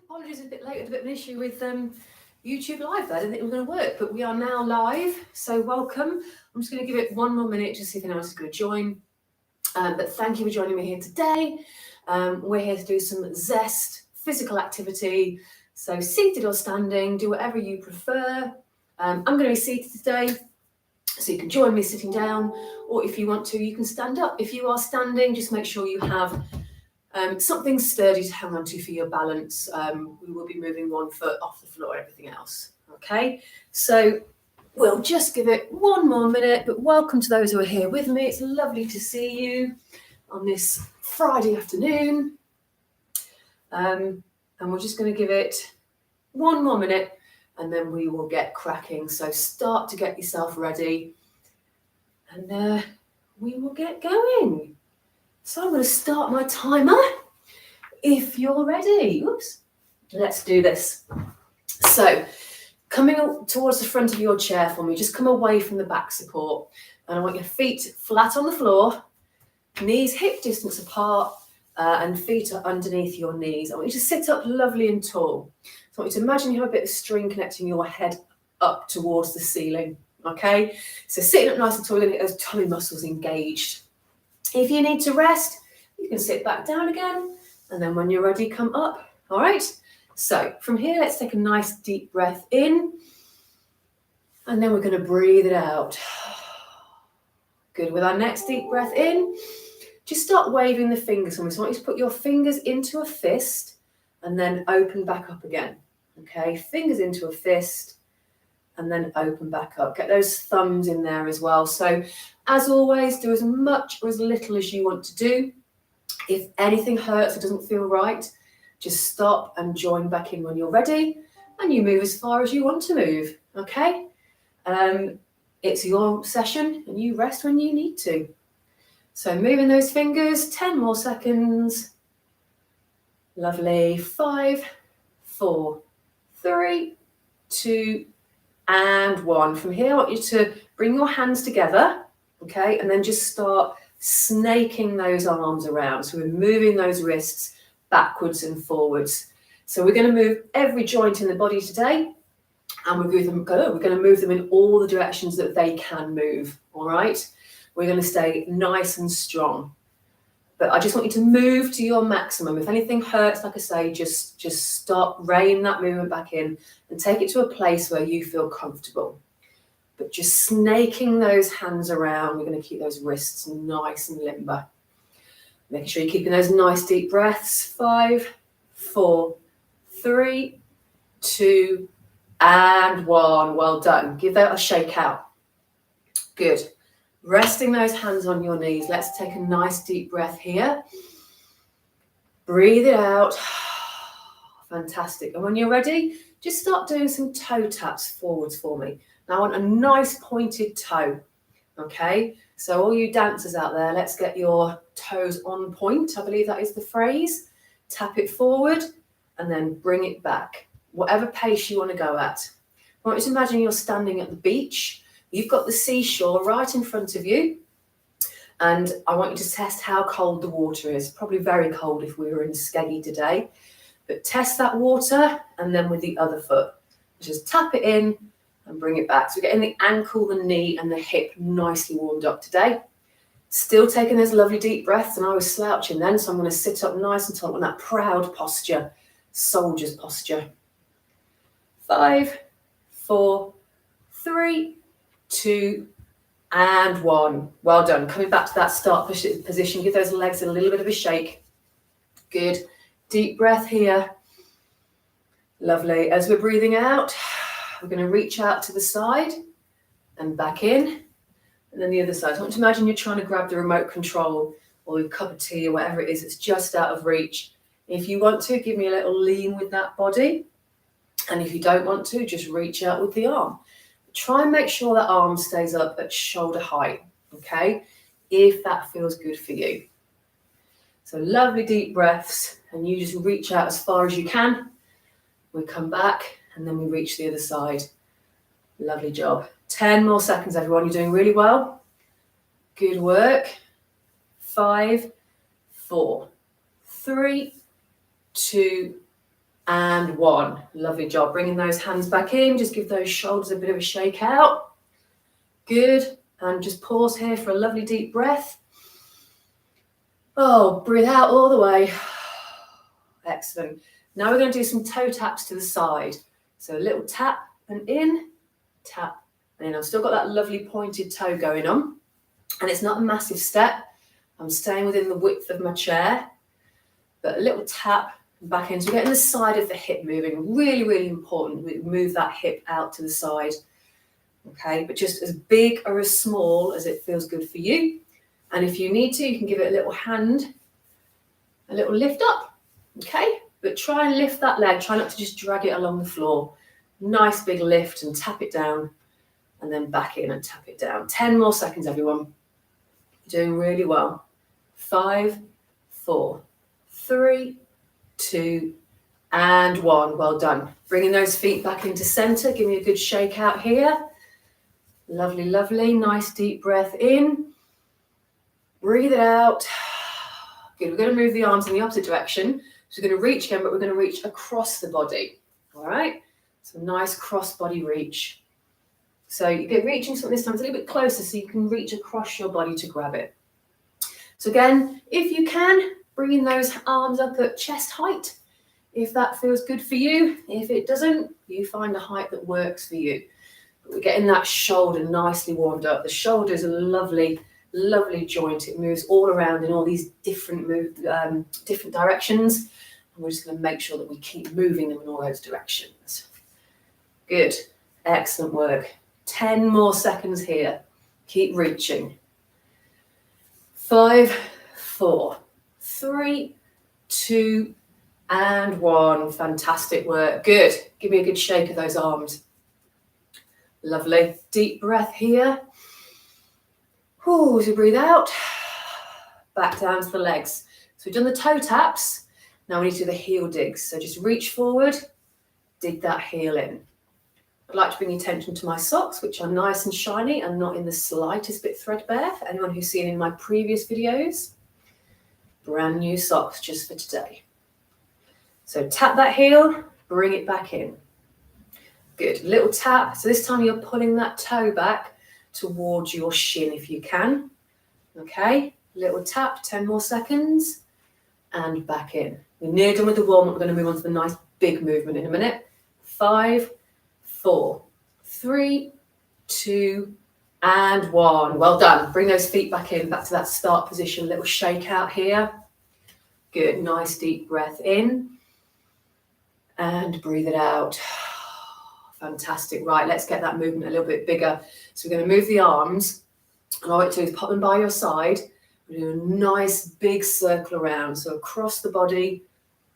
Apologies, a bit late. Had a bit of an issue with YouTube Live there. I didn't think it was going to work, but we are now live. So welcome. I'm just going to give it one more minute to see if anyone else is going to join. But thank you for joining me here today. We're here to do some Zest physical activity. So seated or standing, do whatever you prefer. I'm going to be seated today, so you can join me sitting down, or if you want to, you can stand up. If you are standing, just make sure you have something sturdy to hang on to for your balance. We will be moving one foot off the floor, everything else. Okay, so we'll just give it one more minute, but welcome to those who are here with me. It's lovely to see you on this Friday afternoon. And we're just going to give it one more minute and then we will get cracking. So start to get yourself ready and we will get going. So I'm going to start my timer if you're ready. Oops. Let's do this. So coming towards the front of your chair for me, just come away from the back support. And I want your feet flat on the floor, knees hip distance apart, and feet are underneath your knees. I want you to sit up lovely and tall. So I want you to imagine you have a bit of string connecting your head up towards the ceiling. Okay, so sitting up nice and tall, we're going to get those tummy muscles engaged. If you need to rest, you can sit back down again, and then when you're ready, come up. All right, so from here, let's take a nice deep breath in, and then we're going to breathe it out. Good. With our next deep breath in, just start waving the fingers for me. So I want you to put your fingers into a fist and then open back up again. Okay, fingers into a fist and then open back up. Get those thumbs in there as well. So as always, do as much or as little as you want to do. If anything hurts or doesn't feel right, just stop and join back in when you're ready, and you move as far as you want to move. Okay, it's your session and you rest when you need to. So moving those fingers, 10 more seconds. Lovely. 5, 4, 3, 2, and 1. From here, I want you to bring your hands together, okay, and then just start snaking those arms around. So we're moving those wrists backwards and forwards. So we're going to move every joint in the body today, and we're going to move them in all the directions that they can move. All right. We're going to stay nice and strong. But I just want you to move to your maximum. If anything hurts, like I say, just stop, rein that movement back in and take it to a place where you feel comfortable. But just snaking those hands around, we're going to keep those wrists nice and limber. Making sure you're keeping those nice deep breaths. 5, 4, 3, 2, and 1. Well done. Give that a shake out. Good. Resting those hands on your knees. Let's take a nice deep breath here. Breathe it out. Fantastic. And when you're ready, just start doing some toe taps forwards for me. Now I want a nice pointed toe. Okay, so all you dancers out there, let's get your toes on point. I believe that is the phrase. Tap it forward and then bring it back. Whatever pace you want to go at. I want you to imagine you're standing at the beach. You've got the seashore right in front of you, and I want you to test how cold the water is. Probably very cold if we were in Skeggy today, but test that water and then with the other foot. Just tap it in and bring it back. So we're getting the ankle, the knee and the hip nicely warmed up today. Still taking those lovely deep breaths, and I was slouching then, so I'm going to sit up nice and tall in that proud posture, soldier's posture. 5, 4, 3, 2, and 1. Well done. Coming back to that start position, give those legs a little bit of a shake. Good. Deep breath here. Lovely. As we're breathing out, we're going to reach out to the side and back in, and then the other side. I want you to imagine you're trying to grab the remote control or a cup of tea or whatever it is that's just out of reach. If you want to, give me a little lean with that body, and if you don't want to, just reach out with the arm. Try and make sure that arm stays up at shoulder height, okay? If that feels good for you. So lovely deep breaths, and you just reach out as far as you can. We come back, and then we reach the other side. Lovely job. 10 more seconds, everyone. You're doing really well. Good work. 5, 4, 3, 2, and 1. Lovely job. Bringing those hands back in. Just give those shoulders a bit of a shake out. Good. And just pause here for a lovely deep breath. Oh, breathe out all the way. Excellent. Now we're going to do some toe taps to the side. So a little tap and in, tap and in. I've still got that lovely pointed toe going on. And it's not a massive step. I'm staying within the width of my chair. But a little tap and back in. So we're getting the side of the hip moving. Really, really important. We move that hip out to the side. Okay, but just as big or as small as it feels good for you. And if you need to, you can give it a little hand, a little lift up. Okay, but try and lift that leg. Try not to just drag it along the floor. Nice big lift and tap it down and then back in and tap it down. 10 more seconds, everyone. You're doing really well. 5, 4, 3, 2, and 1. Well done. Bringing those feet back into center. Give me a good shake out here. Lovely, lovely. Nice deep breath in. Breathe it out. Good. We're going to move the arms in the opposite direction. So we're going to reach again, but we're going to reach across the body. All right. So nice cross body reach. So you get reaching something this time. It's a little bit closer so you can reach across your body to grab it. So again, if you can, bringing those arms up at chest height. If that feels good for you. If it doesn't, you find a height that works for you. We're getting that shoulder nicely warmed up. The shoulder is a lovely, lovely joint. It moves all around in all these different directions. And we're just going to make sure that we keep moving them in all those directions. Good. Excellent work. 10 more seconds here. Keep reaching. 5, 4, 3, 2, and 1. Fantastic work. Good. Give me a good shake of those arms. Lovely. Deep breath here. Ooh, as you breathe out, back down to the legs. So we've done the toe taps. Now we need to do the heel digs. So just reach forward, dig that heel in. I'd like to bring your attention to my socks, which are nice and shiny and not in the slightest bit threadbare. For anyone who's seen in my previous videos, brand new socks just for today. So tap that heel, bring it back in. Good, little tap. So this time you're pulling that toe back towards your shin if you can. Okay, little tap, 10 more seconds, and back in. We're near done with the warm-up. We're going to move on to the nice big movement in a minute. 5, 4, 3, 2, and 1. Well done. Bring those feet back in, back to that start position. Little shake out here. Good, nice deep breath in. And breathe it out. Fantastic. Right, let's get that movement a little bit bigger. So we're going to move the arms. And all I want to do is pop them by your side. We're doing a nice big circle around. So across the body,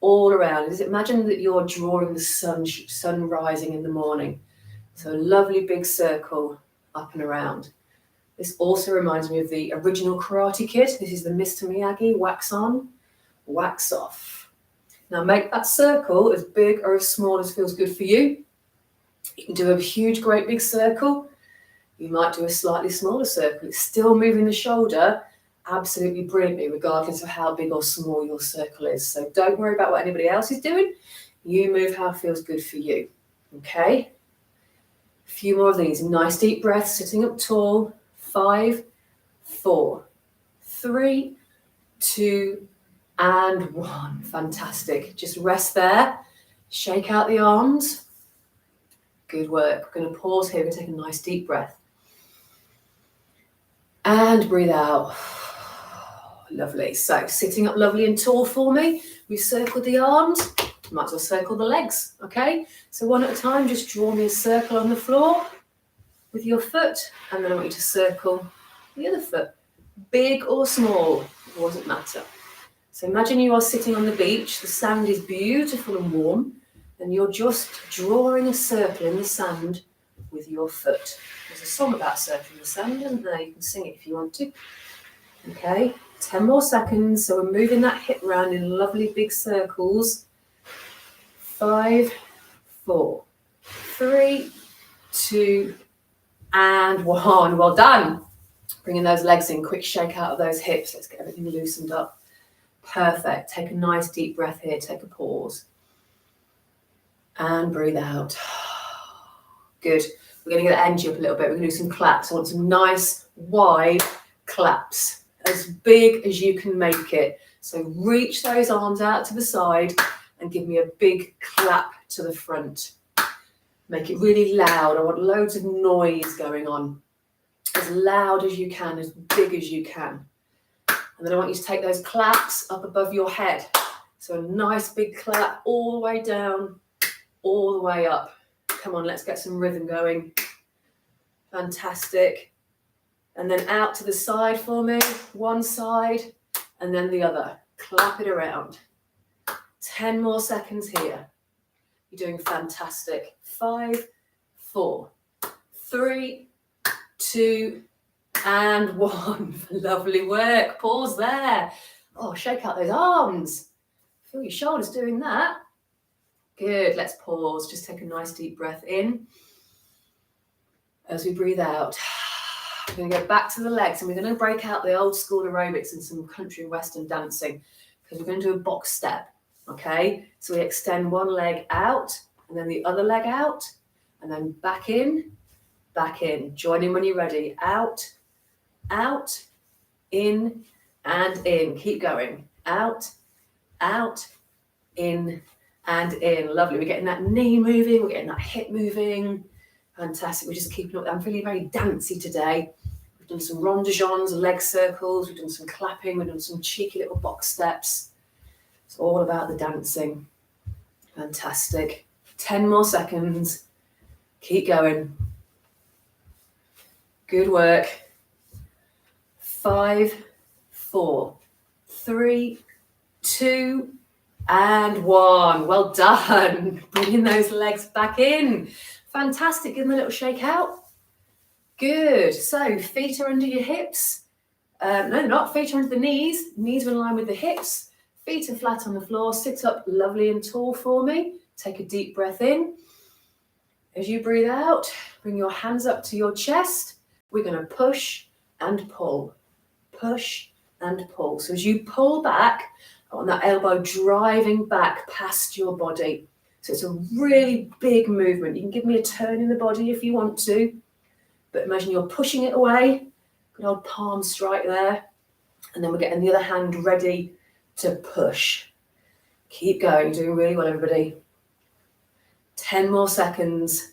all around. Just imagine that you're drawing the sun rising in the morning. So a lovely big circle up and around. This also reminds me of the original Karate Kid. This is the Mr. Miyagi, wax on, wax off. Now make that circle as big or as small as feels good for you. You can do a huge, great big circle. You might do a slightly smaller circle. It's still moving the shoulder absolutely brilliantly, regardless of how big or small your circle is. So don't worry about what anybody else is doing. You move how it feels good for you. Okay? A few more of these. Nice deep breaths, sitting up tall. 5, 4, 3, 2, and 1. Fantastic. Just rest there. Shake out the arms. Good work. We're going to pause here. We're going to take a nice deep breath. And breathe out. Lovely. So sitting up lovely and tall for me. We've circled the arms. Might as well circle the legs. Okay. So one at a time, just draw me a circle on the floor with your foot. And then I want you to circle the other foot. Big or small, it doesn't matter. So imagine you are sitting on the beach. The sand is beautiful and warm. And you're just drawing a circle in the sand with your foot. There's a song about circling the sand, and there you can sing it if you want to. Okay, 10 more seconds. So we're moving that hip round in lovely big circles. 5, 4, 3, 2, and 1. Well done. Bringing those legs in. Quick shake out of those hips. Let's get everything loosened up. Perfect. Take a nice deep breath here. Take a pause. And breathe out. Good. We're going to get the energy up a little bit. We're going to do some claps. I want some nice, wide claps, as big as you can make it. So reach those arms out to the side and give me a big clap to the front. Make it really loud. I want loads of noise going on. As loud as you can, as big as you can. And then I want you to take those claps up above your head. So a nice big clap all the way down, all the way up. Come on, let's get some rhythm going. Fantastic. And then out to the side for me. One side and then the other. Clap it around. 10 more seconds here. You're doing fantastic. 5, 4, 3, 2, and 1. Lovely work. Pause there. Oh, shake out those arms. Feel your shoulders doing that. Good. Let's pause. Just take a nice deep breath in. As we breathe out, we're going to go back to the legs and we're going to break out the old school aerobics and some country and western dancing because we're going to do a box step. Okay, so we extend one leg out and then the other leg out and then back in. Join in when you're ready. Out, out, in, and in. Keep going. Out, in, and in. Lovely. We're getting that knee moving. We're getting that hip moving. Fantastic. We're just keeping up. I'm feeling very dancey today. We've done some ronde-jons, leg circles. We've done some clapping. We've done some cheeky little box steps. It's all about the dancing. Fantastic. 10 more seconds. Keep going. Good work. 5, 4, 3, 2, and 1. Well done. Bringing those legs back in. Fantastic. Give them a little shake out. Good. So feet are under your hips. No, they're not. Feet are under the knees. Knees are in line with the hips. Feet are flat on the floor. Sit up lovely and tall for me. Take a deep breath in. As you breathe out, bring your hands up to your chest. We're going to push and pull. Push and pull. So as you pull back, I want that elbow driving back past your body. So it's a really big movement. You can give me a turn in the body if you want to, but imagine you're pushing it away. Good old palm strike there. And then we're getting the other hand ready to push. Keep going, doing really well, everybody. 10 more seconds.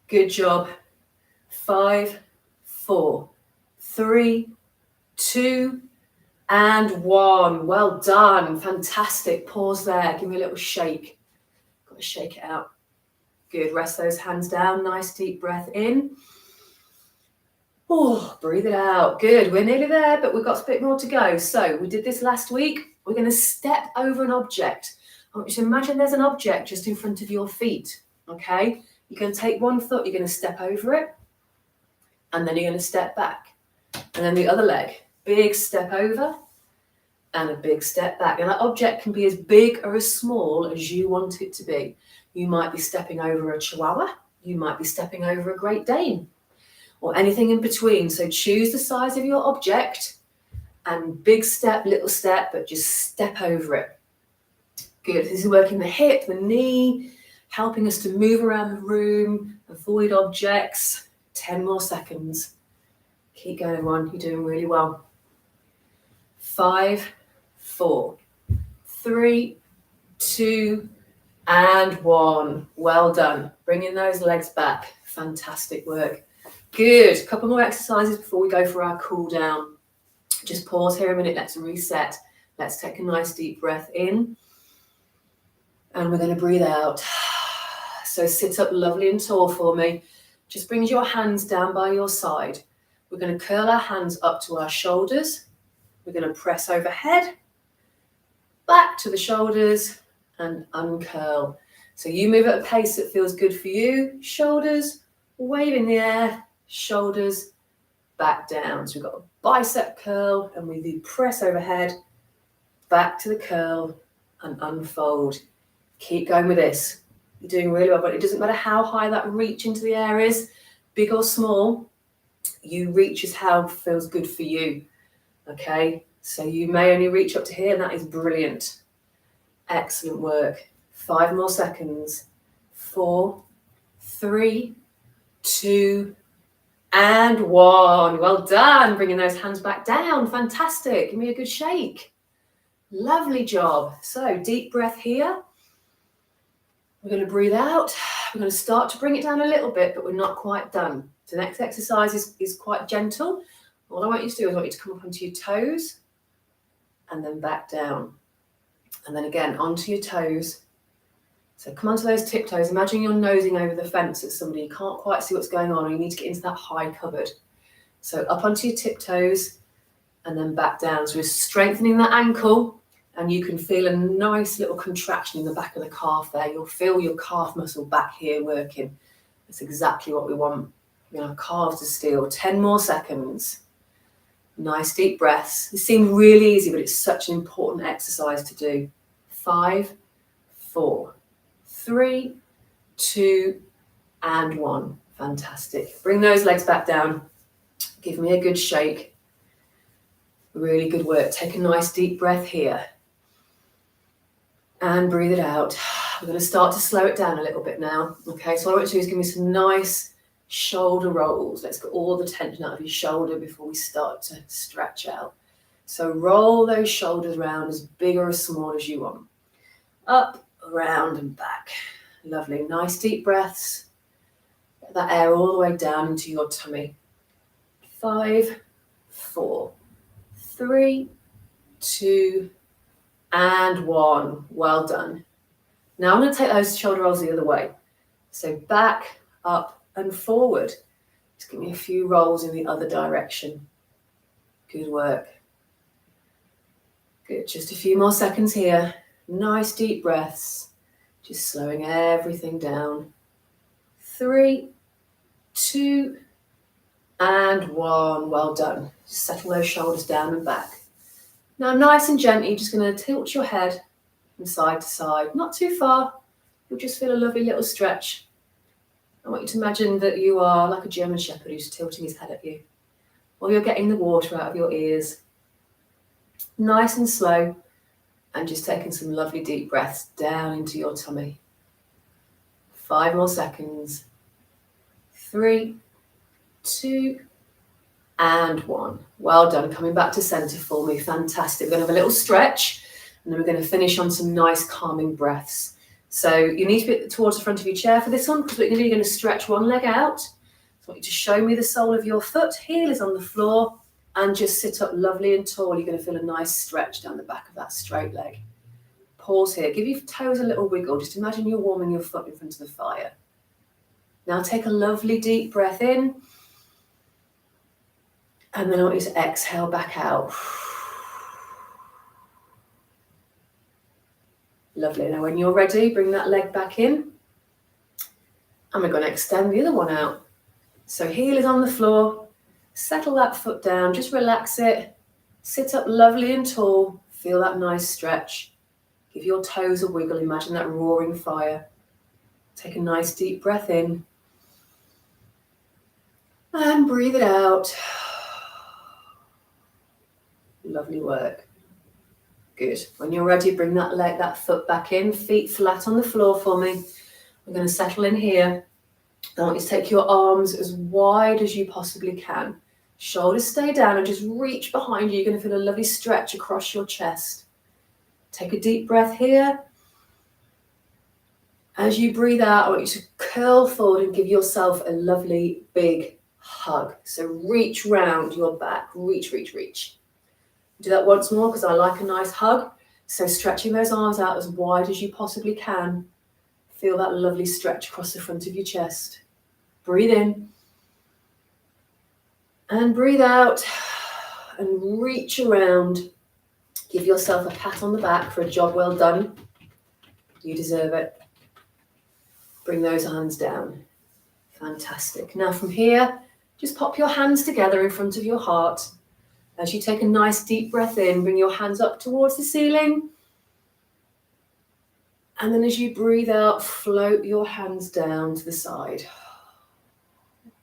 Good job. 5, 4, 3, 2, and 1. Well done. Fantastic. Pause there. Give me a little shake. Got to shake it out. Good. Rest those hands down. Nice deep breath in. Oh, breathe it out. Good. We're nearly there, but we've got a bit more to go. So we did this last week. We're going to step over an object. I want you to imagine there's an object just in front of your feet. Okay? You're going to take one foot. You're going to step over it. And then you're going to step back. And then the other leg. Big step over. And a big step back. And that object can be as big or as small as you want it to be. You might be stepping over a chihuahua. You might be stepping over a Great Dane. Or anything in between. So choose the size of your object and big step, little step, but just step over it. Good. This is working the hip, the knee, helping us to move around the room, avoid objects. 10 more seconds. Keep going on. You're doing really well. 5, 4, 3, 2, and 1. Well done. Bringing those legs back. Fantastic work. Good. A couple more exercises before we go for our cool down. Just pause here a minute. Let's reset. Let's take a nice deep breath in. And we're going to breathe out. So sit up lovely and tall for me. Just bring your hands down by your side. We're going to curl our hands up to our shoulders. We're going to press overhead, back to the shoulders, and uncurl. So you move at a pace that feels good for you. Shoulders, wave in the air, shoulders, back down. So we've got a bicep curl, and we do press overhead, back to the curl, and unfold. Keep going with this. You're doing really well, but it doesn't matter how high that reach into the air is, big or small, you reach is how feels good for you. Okay, so you may only reach up to here, and that is brilliant. Excellent work. 5 more seconds. 4, 3, 2, and 1. Well done. Bringing those hands back down. Fantastic. Give me a good shake. Lovely job. So deep breath here. We're going to breathe out. We're going to start to bring it down a little bit, but we're not quite done. The next exercise is quite gentle. All I want you to do is I want you to come up onto your toes and then back down. And then again, onto your toes. So come onto those tiptoes. Imagine you're nosing over the fence at somebody. You can't quite see what's going on, or you need to get into that high cupboard. So up onto your tiptoes and then back down. So we're strengthening that ankle, and you can feel a nice little contraction in the back of the calf there. You'll feel your calf muscle back here working. That's exactly what we want. You know, calves to steel. 10 more seconds. Nice deep breaths. It seems really easy, but it's such an important exercise to do. 5, 4, 3, 2, and 1. Fantastic. Bring those legs back down. Give me a good shake. Really good work. Take a nice deep breath here. And breathe it out. We're going to start to slow it down a little bit now. Okay, so what I want you to do is give me some nice shoulder rolls. Let's get all the tension out of your shoulder before we start to stretch out. So roll those shoulders around as big or as small as you want. Up, around and back. Lovely. Nice deep breaths. Get that air all the way down into your tummy. 5, 4, 3, 2, and 1. Well done. Now I'm going to take those shoulder rolls the other way. So back, up, and forward. Just give me a few rolls in the other direction. Good work. Good. Just a few more seconds here. Nice deep breaths. Just slowing everything down. 3, 2, and 1. Well done. Just settle those shoulders down and back. Now nice and gently, you're just going to tilt your head from side to side. Not too far. You'll just feel a lovely little stretch. I want you to imagine that you are like a German shepherd who's tilting his head at you. Or you're getting the water out of your ears. Nice and slow. And just taking some lovely deep breaths down into your tummy. 5 more seconds. 3, 2, and 1. Well done. Coming back to center for me. Fantastic. We're going to have a little stretch. And then we're going to finish on some nice calming breaths. So you need to be towards the front of your chair for this one, because what you're going to stretch one leg out. So I want you to show me the sole of your foot. Heel is on the floor, and just sit up lovely and tall. You're going to feel a nice stretch down the back of that straight leg. Pause here. Give your toes a little wiggle. Just imagine you're warming your foot in front of the fire. Now take a lovely deep breath in. And then I want you to exhale back out. Lovely. Now when you're ready, bring that leg back in. And we're going to extend the other one out. So heel is on the floor. Settle that foot down. Just relax it. Sit up lovely and tall. Feel that nice stretch. Give your toes a wiggle. Imagine that roaring fire. Take a nice deep breath in. And breathe it out. Lovely work. Good. When you're ready, bring that foot back in, feet flat on the floor for me. We're going to settle in here. I want you to take your arms as wide as you possibly can. Shoulders stay down and just reach behind you. You're going to feel a lovely stretch across your chest. Take a deep breath here. As you breathe out, I want you to curl forward and give yourself a lovely big hug. So reach round your back. Reach, reach, reach. Do that once more because I like a nice hug. So stretching those arms out as wide as you possibly can. Feel that lovely stretch across the front of your chest. Breathe in. And breathe out. And reach around. Give yourself a pat on the back for a job well done. You deserve it. Bring those hands down. Fantastic. Now from here, just pop your hands together in front of your heart. As you take a nice deep breath in, bring your hands up towards the ceiling. And then as you breathe out, float your hands down to the side.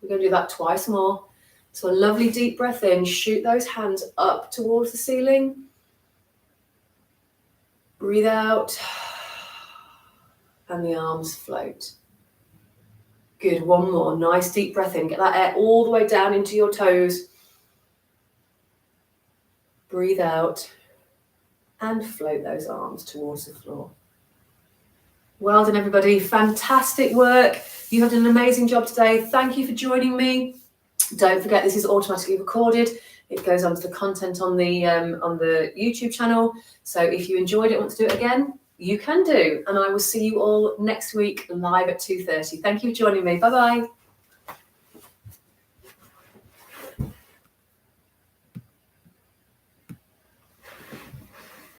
We're going to do that twice more. So a lovely deep breath in, shoot those hands up towards the ceiling. Breathe out. and the arms float. Good, one more. Nice deep breath in. Get that air all the way down into your toes. Breathe out and float those arms towards the floor. Well done, everybody. Fantastic work. You have done an amazing job today. Thank you for joining me. Don't forget, this is automatically recorded. It goes onto the content on the YouTube channel. So if you enjoyed it and want to do it again, you can do. And I will see you all next week live at 2:30. Thank you for joining me. Bye-bye.